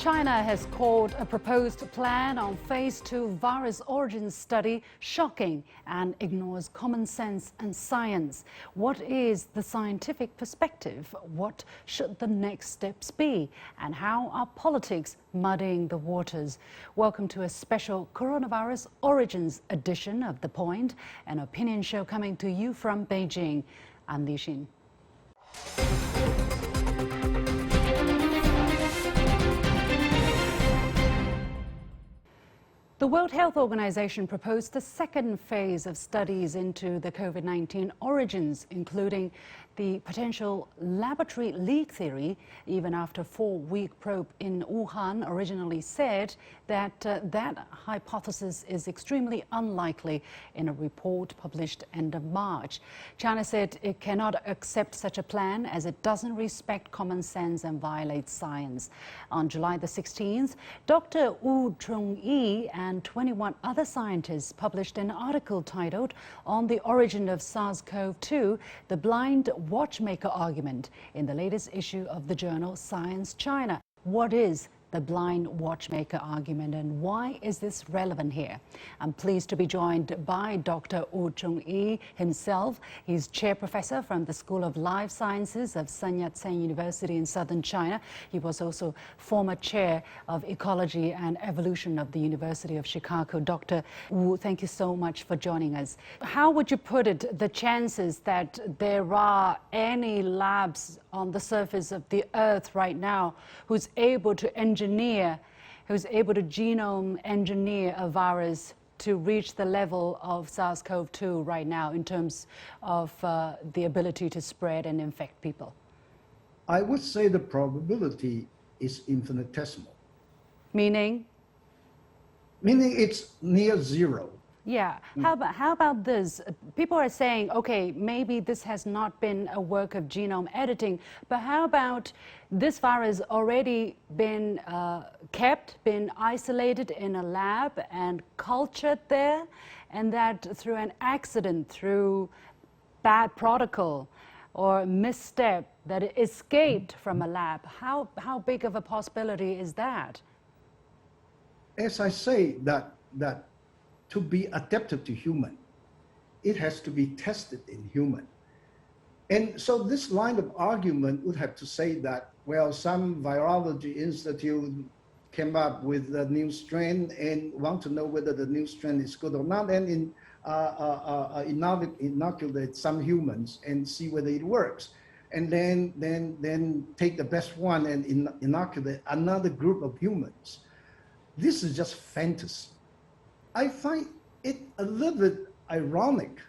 China has called a proposed plan on phase 2 virus origin study shocking and ignores common sense and science. What is the scientific perspective? What should the next steps be? And how are politics muddying the waters? Welcome to a special coronavirus origins edition of The Point, an opinion show coming to you from Beijing. I'm Li Xin. The World Health Organization proposed the second phase of studies into the COVID-19 origins, including the potential laboratory leak theory, even after a 4-week probe in Wuhan originally said that that hypothesis is extremely unlikely in a report published end of March. China said it cannot accept such a plan as it doesn't respect common sense and violates science. On July the 16th, Dr. Wu Chongyi and 21 other scientists published an article titled "On the Origin of SARS-CoV-2, the Blind Watchmaker Argument" in the latest issue of the journal Science China. What is the blind watchmaker argument and why is this relevant here? I'm pleased to be joined by Dr. Wu Chongyi himself. He's chair professor from the School of Life Sciences of Sun Yat-sen University in southern China. He was also former chair of ecology and evolution of the University of Chicago. Dr. Wu, thank you so much for joining us. How would you put it, the chances that there are any labs on the surface of the earth right now who's able to genome engineer a virus to reach the level of SARS-CoV-2 right now in terms of the ability to spread and infect people? I would say the probability is infinitesimal. Meaning? Meaning it's near zero. Yeah. How about this? People are saying, okay, maybe this has not been a work of genome editing, but how about this virus already been been isolated in a lab and cultured there, and that through an accident, through bad protocol or misstep, that it escaped from a lab? How big of a possibility is that? As I say, that to be adapted to human, it has to be tested in human. And so this line of argument would have to say that, well, some virology institute came up with a new strain and want to know whether the new strain is good or not, and inoculate some humans and see whether it works. And then take the best one and inoculate another group of humans. This is just fantasy. I find it a little bit ironic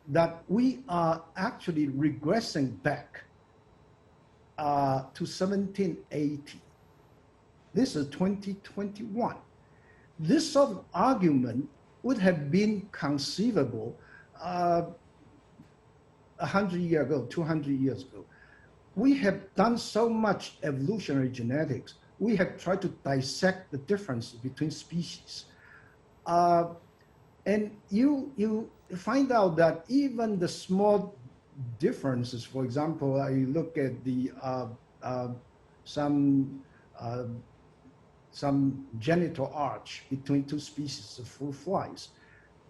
that we are actually regressing back to 1780. This is 2021. This sort of argument would have been conceivable 100 years ago, 200 years ago. We have done so much evolutionary genetics. We have tried to dissect the difference between species. And you find out that even the small differences, for example, I look at the some genital arch between two species of fruit flies,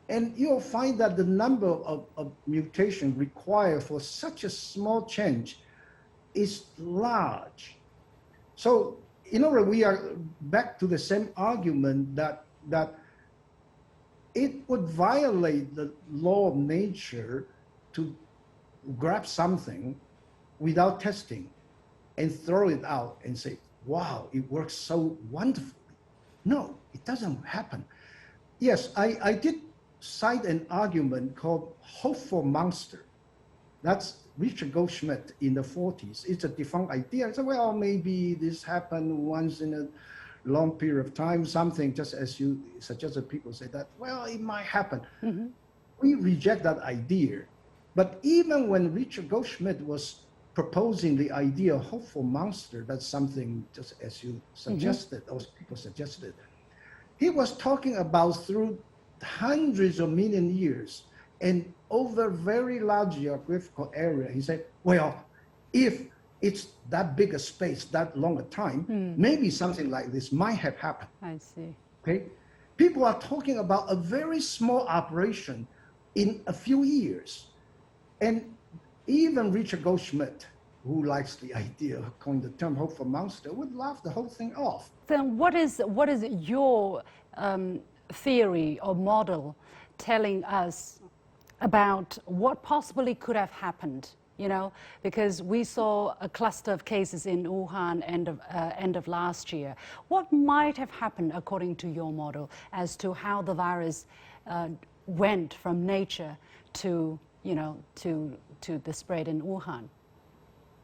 and you'll find that the number of mutations required for such a small change is large. So in order, we are back to the same argument that it would violate the law of nature to grab something without testing and throw it out and say, wow, it works so wonderfully. No, it doesn't happen. Yes, I did cite an argument called hopeful monster. That's Richard Goldschmidt in the 40s. It's a defunct idea. So, well, maybe this happened once in a long period of time, something just as you suggested, people say that, well, it might happen. Mm-hmm. We reject that idea. But even when Richard Goldschmidt was proposing the idea of hopeful monster, that's something just as you suggested, or people suggested, he was talking about through hundreds of million years and over very large geographical area. He said, well, if it's that big a space, that longer time, maybe something like this might have happened. I see. Okay, people are talking about a very small operation in a few years, and even Richard Goldschmidt, who likes the idea of coining the term "hope for monster," would laugh the whole thing off. Then what is your theory or model telling us about what possibly could have happened? You know, because we saw a cluster of cases in Wuhan end of last year. What might have happened according to your model as to how the virus went from nature to, you know, to the spread in Wuhan?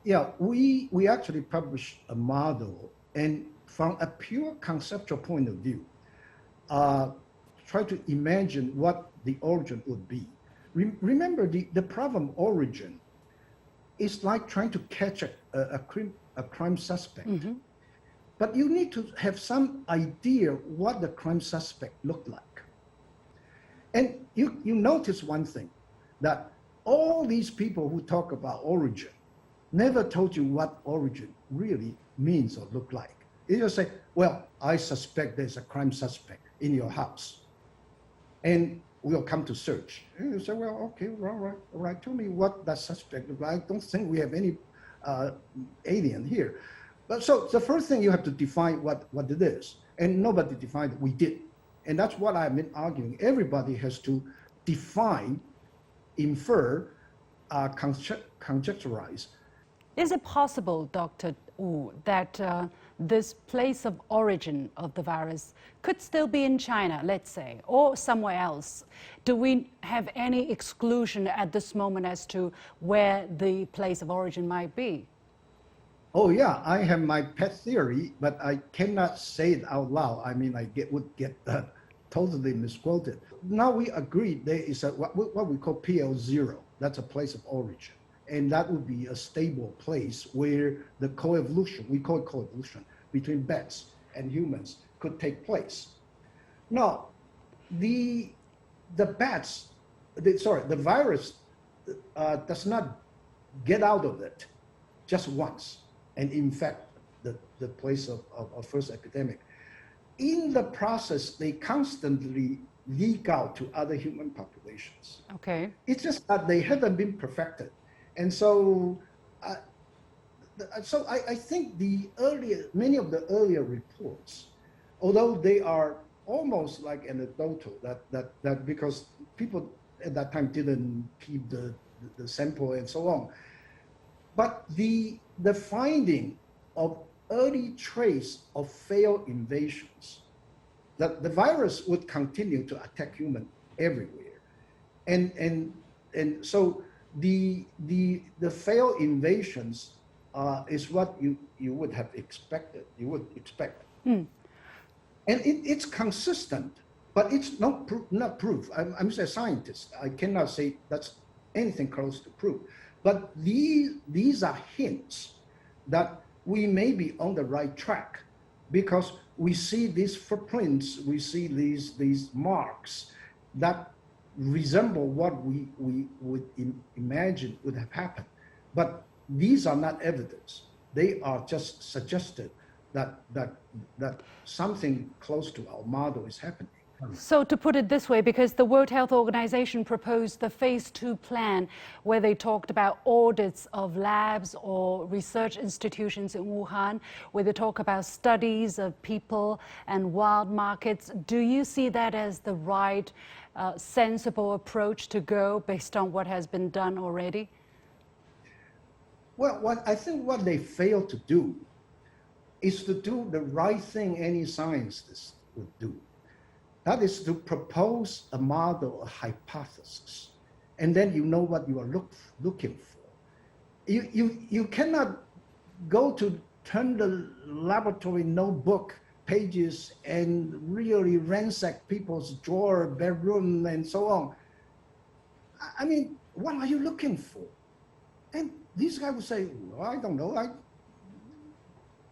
Yeah, we actually published a model, and from a pure conceptual point of view, try to imagine what the origin would be. Remember, the problem origin is like trying to catch a crime suspect. But you need to have some idea what the crime suspect looked like. And you notice one thing, that all these people who talk about origin never told you what origin really means or look like. They just say, well, I suspect there's a crime suspect in your house, and we'll come to search. And you say, well, okay, all right, tell me what that suspect look like. I don't think we have any alien here. But so the first thing you have to define what it is, and nobody defined it, we did. And that's what I've been arguing. Everybody has to define, infer, conjecturize. Is it possible, Dr. Wu, that this place of origin of the virus could still be in China, let's say, or somewhere else? Do we have any exclusion at this moment as to where the place of origin might be? Oh yeah, I have my pet theory, but I cannot say it out loud. I mean, would get totally misquoted. Now we agree there is what we call PL0. That's a place of origin. And that would be a stable place where the coevolution, we call it coevolution, between bats and humans could take place. Now, the virus does not get out of it just once and infect the place of first epidemic. In the process, they constantly leak out to other human populations. Okay. It's just that they haven't been perfected. And so, I think many of the earlier reports, although they are almost like anecdotal, that because people at that time didn't keep the sample and so on, but the finding of early trace of failed invasions, that the virus would continue to attack humans everywhere, and so. The failed invasions is what you would have expected. You would expect, and it's consistent, but it's not proof. I'm a scientist. I cannot say that's anything close to proof. But these are hints that we may be on the right track, because we see these footprints, we see these marks that resemble what we would imagine would have happened. But these are not evidence. They are just suggested that something close to our model is happening. So to put it this way, because the World Health Organization proposed the phase 2 plan where they talked about audits of labs or research institutions in Wuhan, where they talk about studies of people and wild markets. Do you see that as the right sensible approach to go based on what has been done already? Well, I think what they fail to do is to do the right thing any scientist would do. That is to propose a model, a hypothesis, and then you know what you are looking for. You cannot go to turn the laboratory notebook pages and really ransack people's drawer, bedroom, and so on. I mean, what are you looking for? And these guys would say, well, I don't know.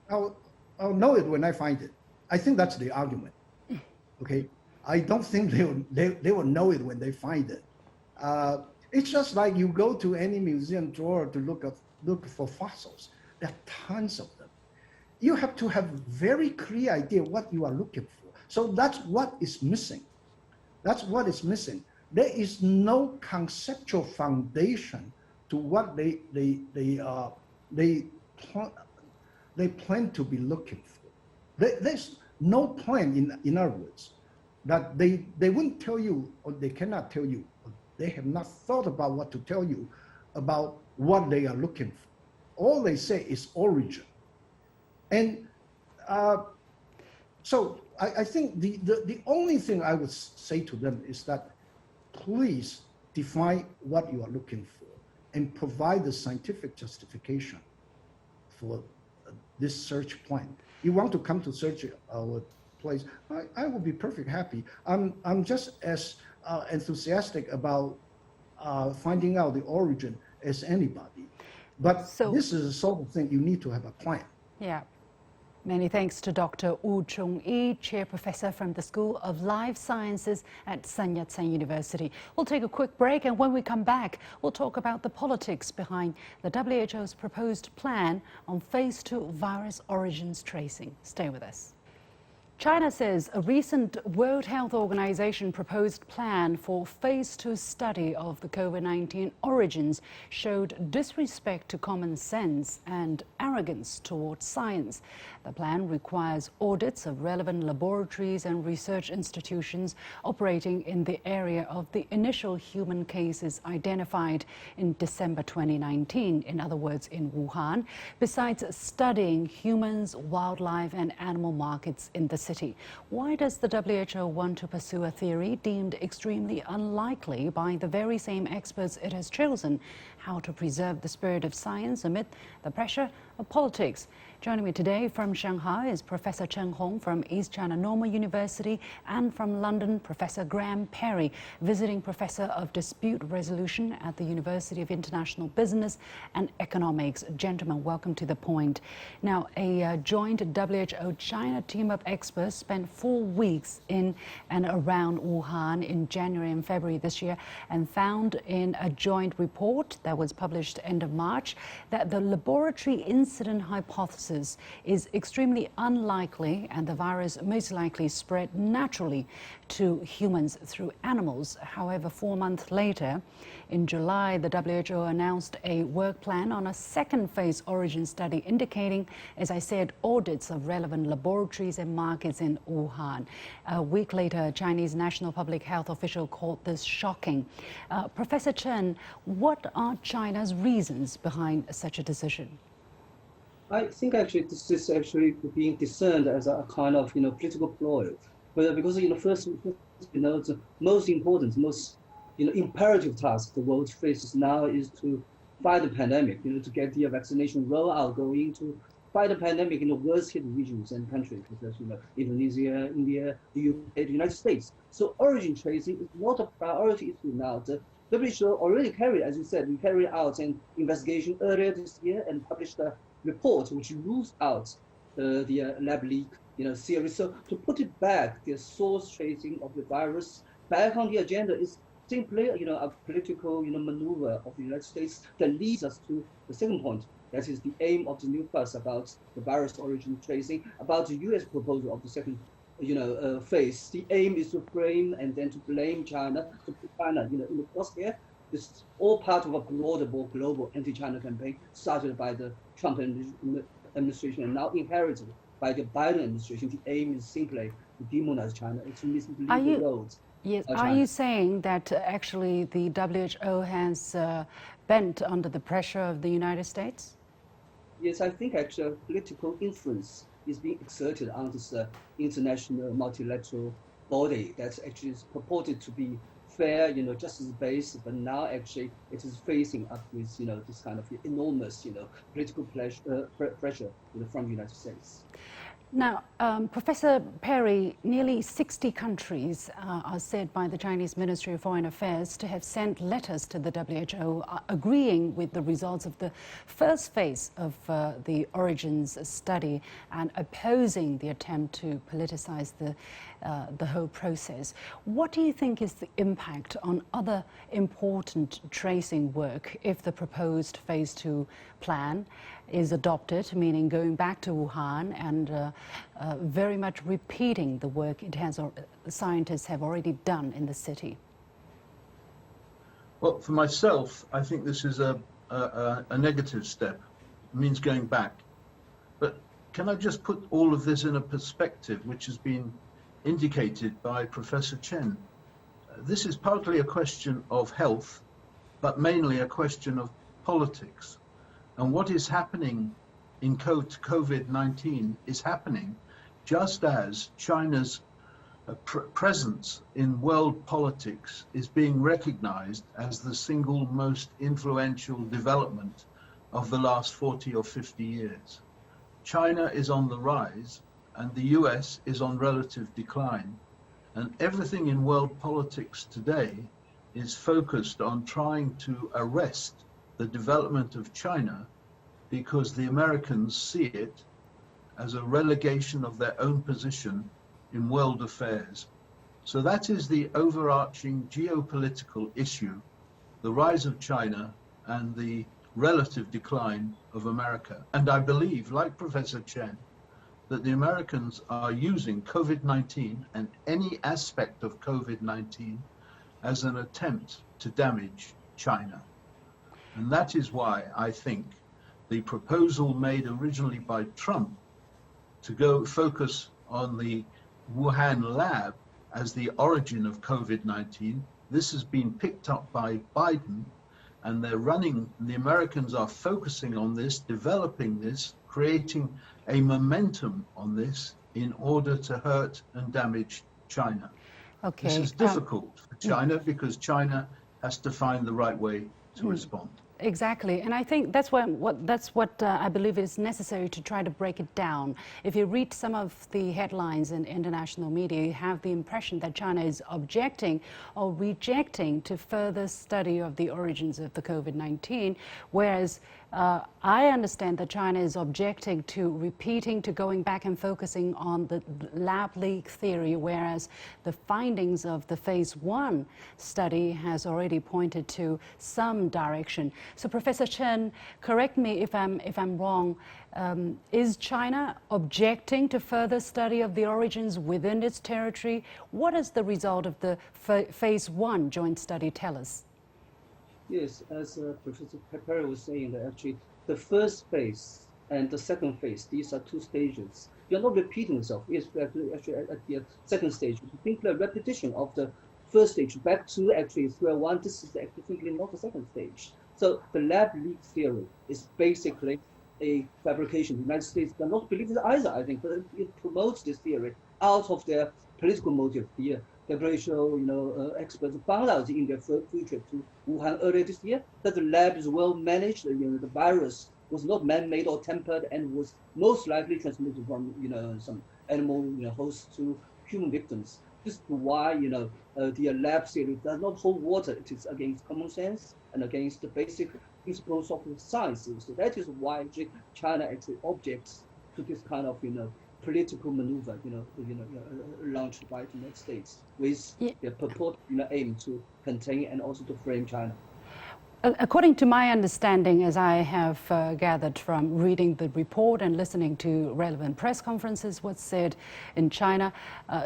I'll know it when I find it. I think that's the argument. Okay. I don't think they will know it when they find it. It's just like you go to any museum drawer to look for fossils. there are tons of them. You have to have a very clear idea what you are looking for. So that's what is missing. That's what is missing. There is no conceptual foundation to what they plan to be looking for. There's no plan, in other words, that they wouldn't tell you, or they cannot tell you, or they have not thought about what to tell you about what they are looking for. All they say is origin. And so I think the only thing I would say to them is that please define what you are looking for and provide the scientific justification for this search plan. You want to come to search our place, I will be perfectly happy. I'm just as enthusiastic about finding out the origin as anybody. But this is the sort of thing you need to have a plan. Yeah. Many thanks to Dr. Wu Chung-yi, Chair Professor from the School of Life Sciences at Sun Yat-sen University. We'll take a quick break, and when we come back, we'll talk about the politics behind the WHO's proposed plan on phase 2 virus origins tracing. Stay with us. China says a recent World Health Organization proposed plan for phase 2 study of the COVID-19 origins showed disrespect to common sense and arrogance towards science. The plan requires audits of relevant laboratories and research institutions operating in the area of the initial human cases identified in December 2019, in other words, in Wuhan, besides studying humans, wildlife and animal markets in the city. Why does the WHO want to pursue a theory deemed extremely unlikely by the very same experts it has chosen? How to preserve the spirit of science amid the pressure of politics? Joining me today from Shanghai is Professor Chen Hong from East China Normal University, and from London, Professor Graham Perry, visiting Professor of Dispute Resolution at the University of International Business and Economics. Gentlemen, welcome to The Point. Now, a joint WHO-China team of experts spent 4 weeks in and around Wuhan in January and February this year and found in a joint report that was published end of March that the laboratory incident hypothesis is extremely unlikely and the virus most likely spread naturally to humans through animals. However, 4 months later, in July, the WHO announced a work plan on a second phase origin study indicating, as I said, audits of relevant laboratories and markets in Wuhan. A week later, a Chinese national public health official called this shocking. Professor Chen, what are China's reasons behind such a decision? I think actually this is actually being discerned as a kind of political ploy, but because first the most important, most imperative task the world faces now is to fight the pandemic, to get the vaccination rollout going, to fight the pandemic in the worst hit regions and countries, such as Indonesia, India, the UK, the United States. So origin tracing is not a priority issue now. The WHO already carried, as you said, we carried out an investigation earlier this year and published a report which rules out the lab leak series. So to put it back, the source tracing of the virus back on the agenda is simply a political maneuver of the United States that leads us to the second point. That is the aim of the new fuss about the virus origin tracing, about the US proposal of the second phase. The aim is to frame and then to blame China, to put China in the crosshair. This is all part of a broader, more global anti-China campaign started by the Trump administration and now inherited by the Biden administration. The aim is simply to demonize China and to mislead the world. Yes. Are you saying that actually the WHO has bent under the pressure of the United States? Yes, I think actually political influence is being exerted on this international multilateral body that actually is purported to be fair, justice-based, but now actually it is facing up with, this kind of enormous, political pressure from the United States. Now, Professor Perry, nearly 60 countries are said by the Chinese Ministry of Foreign Affairs to have sent letters to the WHO agreeing with the results of the first phase of the origins study and opposing the attempt to politicize the whole process. What do you think is the impact on other important tracing work if the proposed phase 2 plan is adopted, meaning going back to Wuhan and very much repeating the work scientists have already done in the city? Well, for myself, I think this is a negative step. It means going back. But can I just put all of this in a perspective, which has been indicated by Professor Chen? This is partly a question of health, but mainly a question of politics. And what is happening in COVID-19 is happening just as China's presence in world politics is being recognized as the single most influential development of the last 40 or 50 years. China is on the rise and the US is on relative decline. And everything in world politics today is focused on trying to arrest the development of China because the Americans see it as a relegation of their own position in world affairs. So that is the overarching geopolitical issue, the rise of China and the relative decline of America. And I believe, like Professor Chen, that the Americans are using COVID-19 and any aspect of COVID-19 as an attempt to damage China. And that is why I think the proposal made originally by Trump to go focus on the Wuhan lab as the origin of COVID-19, this has been picked up by Biden, and the Americans are focusing on this, developing this, creating a momentum on this in order to hurt and damage China. Okay. This is difficult for China because China has to find the right way to respond. Exactly, and I think that's what I believe is necessary to try to break it down. If you read some of the headlines in international media, you have the impression that China is objecting or rejecting to further study of the origins of the COVID-19, whereas I understand that China is objecting to going back and focusing on the lab leak theory, whereas the findings of the phase 1 study has already pointed to some direction. So Professor Chen, correct me if I'm wrong, is China objecting to further study of the origins within its territory? What does the result of the phase 1 joint study tell us? Yes, as Professor Perry was saying, that actually the first phase and the second phase, these are two stages. You're not repeating yourself. It's actually at the second stage. If you think the repetition of the first stage back to actually square one, this is actually simply not the second stage. So the lab leak theory is basically a fabrication. The United States does not believe it either, I think, but it promotes this theory out of their political motive. The WHO, experts found out in their free trip to Wuhan earlier this year that the lab is well managed. The virus was not man-made or tempered and was most likely transmitted from some animal hosts to human victims. This is why the lab theory does not hold water. It is against common sense and against the basic principles of science. So that is why China actually objects to this kind of political maneuver, launched by the United States with the purport aim to contain and also to frame China. According to my understanding, as I have gathered from reading the report and listening to relevant press conferences, what's said in China,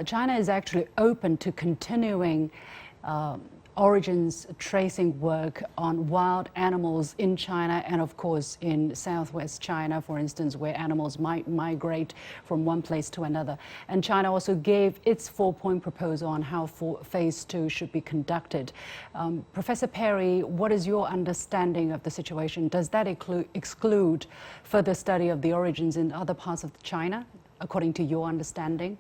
China is actually open to continuing origins tracing work on wild animals in China and of course in southwest China, for instance, where animals might migrate from one place to another. And China also gave its 4-point proposal on how phase 2 should be conducted. Professor Perry, what is your understanding of the situation? Does that exclude further study of the origins in other parts of China, according to your understanding?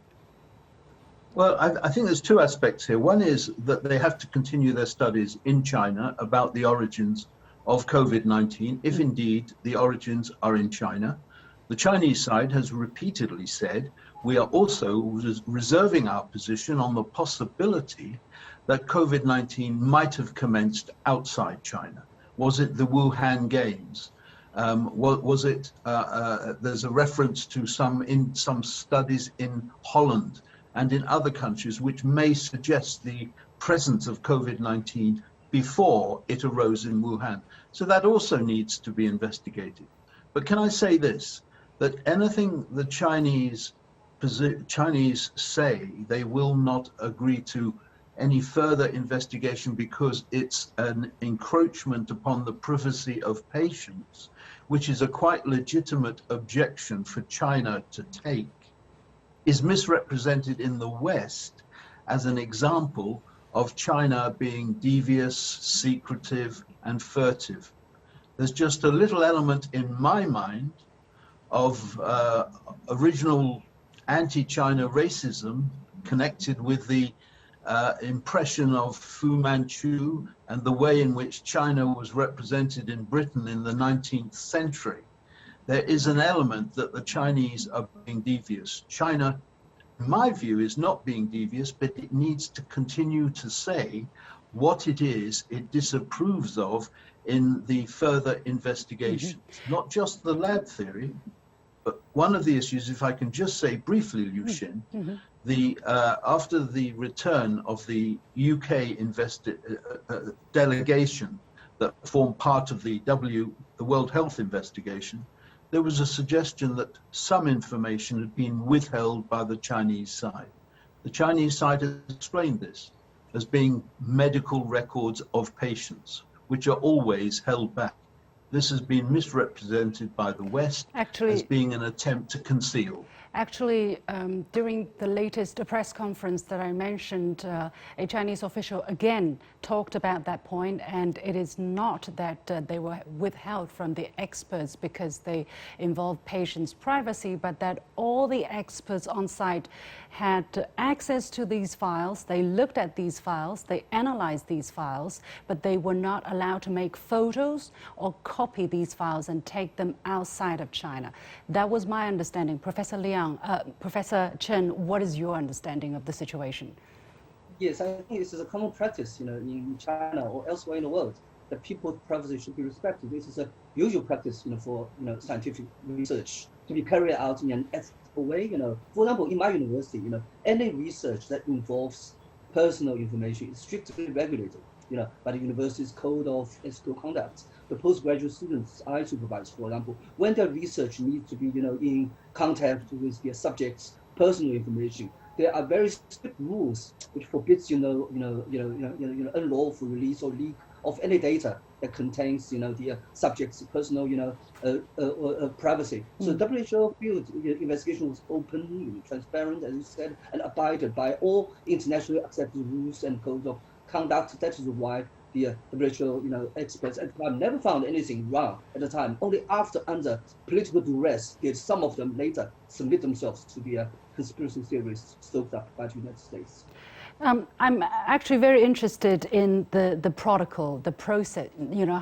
Well, I think there's two aspects here. One is that they have to continue their studies in China about the origins of COVID-19, if indeed the origins are in China. The Chinese side has repeatedly said we are also reserving our position on the possibility that COVID-19 might have commenced outside China. Was it the Wuhan Games? Was it, there's a reference to some studies in Holland and in other countries which may suggest the presence of COVID-19 before it arose in Wuhan. So that also needs to be investigated. But can I say this, that anything the Chinese say, they will not agree to any further investigation because it's an encroachment upon the privacy of patients, which is a quite legitimate objection for China to take, is misrepresented in the West as an example of China being devious, secretive, and furtive. There's just a little element in my mind of original anti-China racism connected with the impression of Fu Manchu and the way in which China was represented in Britain in the 19th century. There is an element that the Chinese are being devious. China, in my view, is not being devious, but it needs to continue to say what it is it disapproves of in the further investigations. Not just the lab theory, but one of the issues, if I can just say briefly, Liu Xin, after the return of the UK delegation that formed part of the World Health investigation, there was a suggestion that some information had been withheld by the Chinese side. The Chinese side has explained this as being medical records of patients, which are always held back. This has been misrepresented by the West as being an attempt to conceal. Actually, during the latest press conference that I mentioned, a Chinese official again talked about that point, and it is not that they were withheld from the experts because they involve patients' privacy, but that all the experts on site had access to these files. They looked at these files, they analyzed these files, but they were not allowed to make photos or copy these files and take them outside of China. That was my understanding. Professor Liang, Professor Chen, what is your understanding of the situation? Yes, I think this is a common practice, in China or elsewhere in the world, that people's privacy should be respected. This is a usual practice, for scientific research to be carried out in an ethical way. For example, in my university, any research that involves personal information is strictly regulated, by the university's code of ethical conduct. The postgraduate students I supervise, for example, when their research needs to be, in contact with their subjects' personal information, there are very strict rules which forbids, unlawful release or leak of any data that contains, the subject's personal, privacy. So the WHO field investigation was open, transparent, as you said, and abided by all internationally accepted rules and codes of conduct. That is why the WHO, experts at the time never found anything wrong at the time. Only after, under political duress, did some of them later submit themselves to the conspiracy theories stoked up by the United States. I'm actually very interested in the protocol, the process,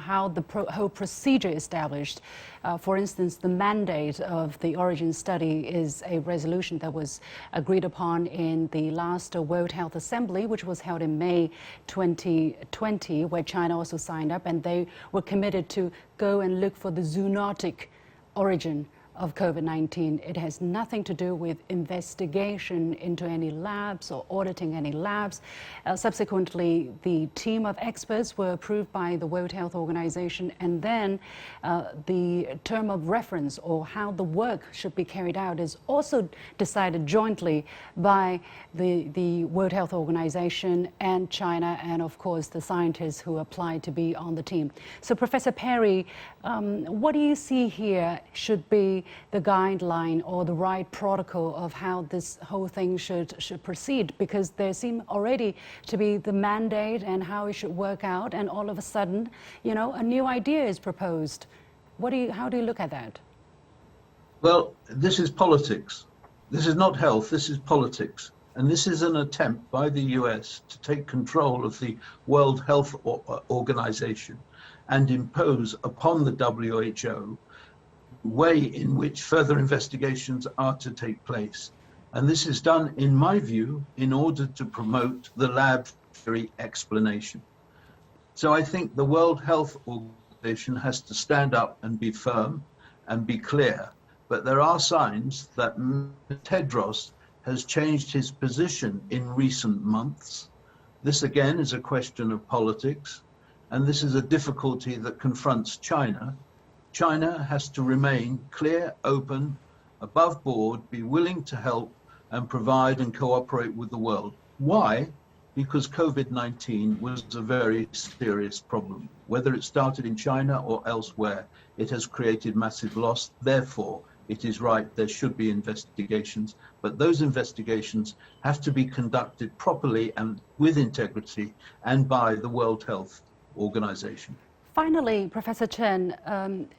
how the whole procedure established. For instance, the mandate of the origin study is a resolution that was agreed upon in the last World Health Assembly, which was held in May 2020, where China also signed up, and they were committed to go and look for the zoonotic origin of COVID-19. It has nothing to do with investigation into any labs or auditing any labs. Subsequently, the team of experts were approved by the World Health Organization, and then the term of reference, or how the work should be carried out, is also decided jointly by the World Health Organization and China, and of course the scientists who applied to be on the team. So Professor Perry, what do you see here should be the guideline or the right protocol of how this whole thing should proceed? Because there seem already to be the mandate and how it should work out, and all of a sudden, a new idea is proposed. How do you look at that? Well, this is politics. This is not health, this is politics. And this is an attempt by the US to take control of the World Health Organization and impose upon the WHO way in which further investigations are to take place. And this is done, in my view, in order to promote the lab theory explanation. So I think the World Health Organization has to stand up and be firm and be clear. But there are signs that Tedros has changed his position in recent months. This again is a question of politics, and this is a difficulty that confronts China. China has to remain clear, open, above board, be willing to help and provide and cooperate with the world. Why? Because COVID-19 was a very serious problem. Whether it started in China or elsewhere, it has created massive loss. Therefore, it is right, there should be investigations, but those investigations have to be conducted properly and with integrity and by the World Health Organization. Finally, Professor Chen,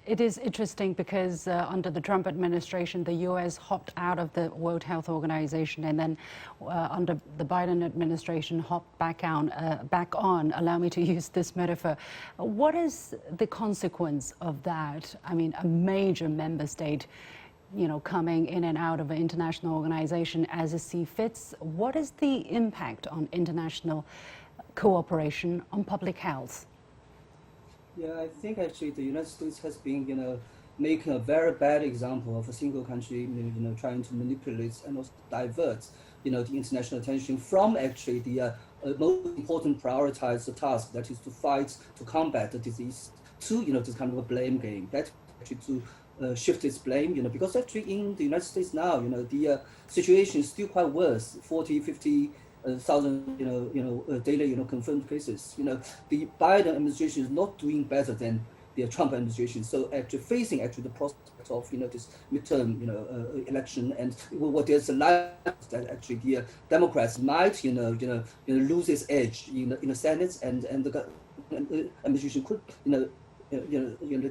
it is interesting because under the Trump administration, the U.S. hopped out of the World Health Organization, and then under the Biden administration, hopped back on, allow me to use this metaphor. What is the consequence of that? I mean, a major member state, coming in and out of an international organization as it sees fits. What is the impact on international cooperation on public health? Yeah, I think actually the United States has been, making a very bad example of a single country, trying to manipulate and also divert, the international attention from actually the most important prioritized task, that is to combat the disease, to, this kind of a blame game. That actually to shift its blame, because actually in the United States now, the situation is still quite worse, 40, 50, 1,000, daily, confirmed cases. The Biden administration is not doing better than the Trump administration. So actually facing the prospect of, this midterm, election, and there's a light that actually the Democrats might, lose its edge in the Senate, and the administration could,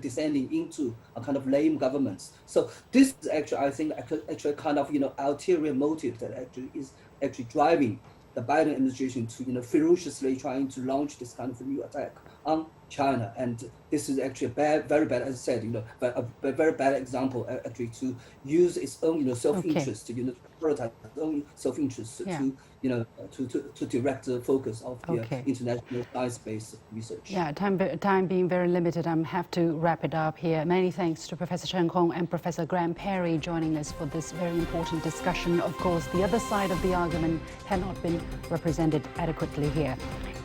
descending into a kind of lame government. So this is actually, I think, actually kind of, ulterior motive that actually is driving the Biden administration to, ferociously trying to launch this kind of a new attack on China. And this is actually very bad, as I said, a very bad example actually to use its own, self-interest, to prioritize its own self-interest to direct the focus of the international science-based research. Yeah, time being very limited, I have to wrap it up here. Many thanks to Professor Chen Hong and Professor Graham Perry joining us for this very important discussion. Of course, the other side of the argument had not been represented adequately here.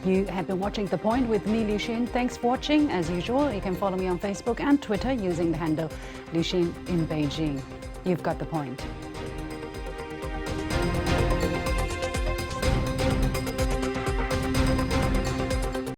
You have been watching The Point with me, Liu Xin. Thanks for watching. As usual, you can follow me on Facebook and Twitter using the handle Liu Xin in Beijing. You've got the point.